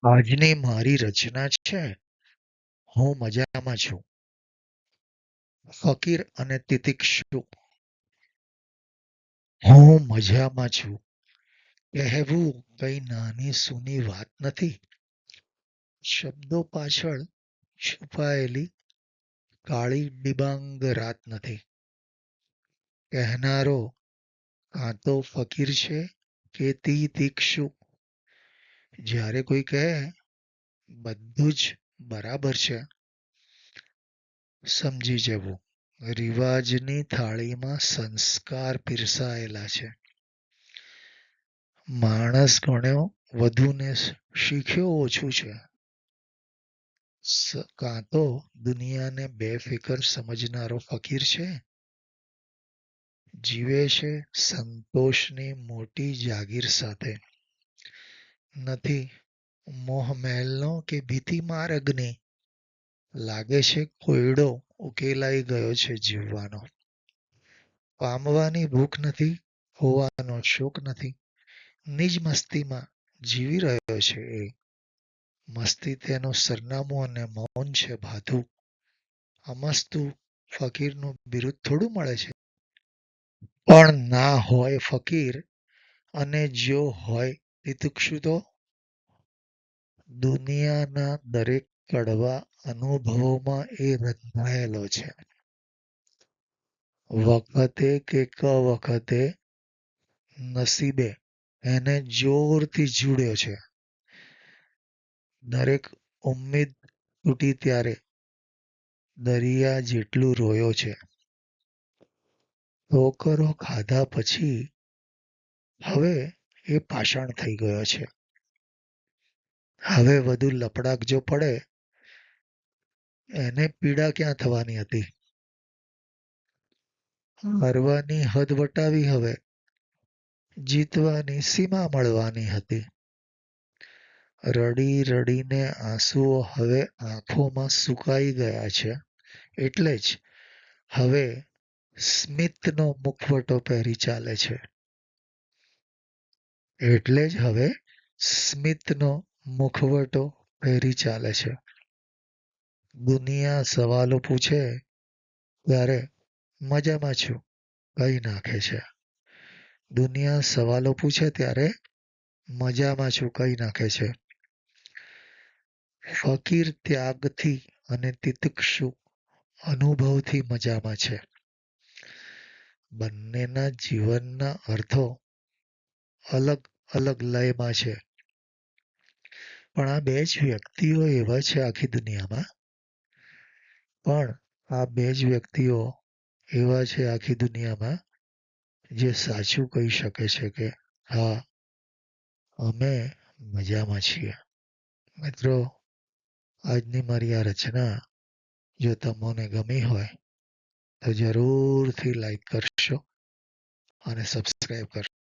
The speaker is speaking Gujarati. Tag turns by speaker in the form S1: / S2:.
S1: આજની મારી રચના છે. હું મજામાં છું. ફકીર અને તિતિક્ષુ. હું મજામાં છું કહેવું કઈ નાની સૂની વાત નથી. શબ્દો પાછળ છુપાયેલી કાળી ડિબાંગ રાત નથી. કહેનારો કાં તો ફકીર છે કે તિતિક્ષુ. જ્યારે કોઈ કહે બધું જ બરાબર છે, સમજી જવું રિવાજની થાળીમાં સંસ્કાર પીરસાયેલા છે. માણસ ગણ્યો વધુ ને શીખ્યો ઓછું છે. કાં તો દુનિયાને બેફિકર સમજનારો ફકીર છે, જીવે છે સંતોષની મોટી જાગીર સાથે. નથી મોહમહેલનો કે ભીતિ માર્ગની. લાગે છે કોયડો ઉકેલાઈ ગયો છે જીવવાનો. પામવાની ભૂખ નથી, હોવાનો શોક નથી. નિજ મસ્તીમાં જીવી રહ્યો છે એ. મસ્તી તેનું સરનામું અને મૌન છે ભાથું. અમસ્તું ફકીરનું બિરુદ થોડું મળે છે. પણ ના હોય ફકીર અને જો હોય તિતિક્ષુ તો દુનિયાના દરેક કડવા અનુભવોમાં એ રંધાયેલો છે. વખતે કે કવખતે નસીબે એને જોરથી જુડ્યો છે. દરેક ઉમ્મીદ તૂટી ત્યારે દરિયા જેટલું રોયો છે. ઠોકરો ખાધા પછી હવે એ પાષાણ થઈ ગયો છે. હવે વધુ લપડાક જો પડે એને પીડા ક્યાં થવાની હતી. હારવાની હદ વટાવી હવે જીતવાની સીમા મળવાની હતી. રડી રડીને આંસુઓ હવે આંખોમાં સુકાઈ ગયા છે. એટલે જ હવે સ્મિતનો મુખવટો પહેરી ચાલે છે. એટલે જ હવે સ્મિતનો મુખવટો પહેરી ચાલે છે. દુનિયા સવાલો પૂછે ત્યારે મજામાં છું કહી નાખે છે. દુનિયા સવાલો પૂછે ત્યારે મજામાં છું કહી નાખે છે. ફકીર ત્યાગથી અને તિતિક્ષુ અનુભવથી મજામાં છે. બંનેના જીવનના અર્થો અલગ અલગ લયમાં છે. પણ આ બે જ વ્યક્તિઓ એવા છે આખી દુનિયામાં. પણ આ બે જ વ્યક્તિઓ એવા છે આખી દુનિયામાં જે સાચું કહી શકે છે કે હા, અમે મજામાં છીએ. મિત્રો, આજની મારી આ રચના જો તમને ગમી હોય તો જરૂરથી લાઈક કરશો અને સબસ્ક્રાઈબ કરશો.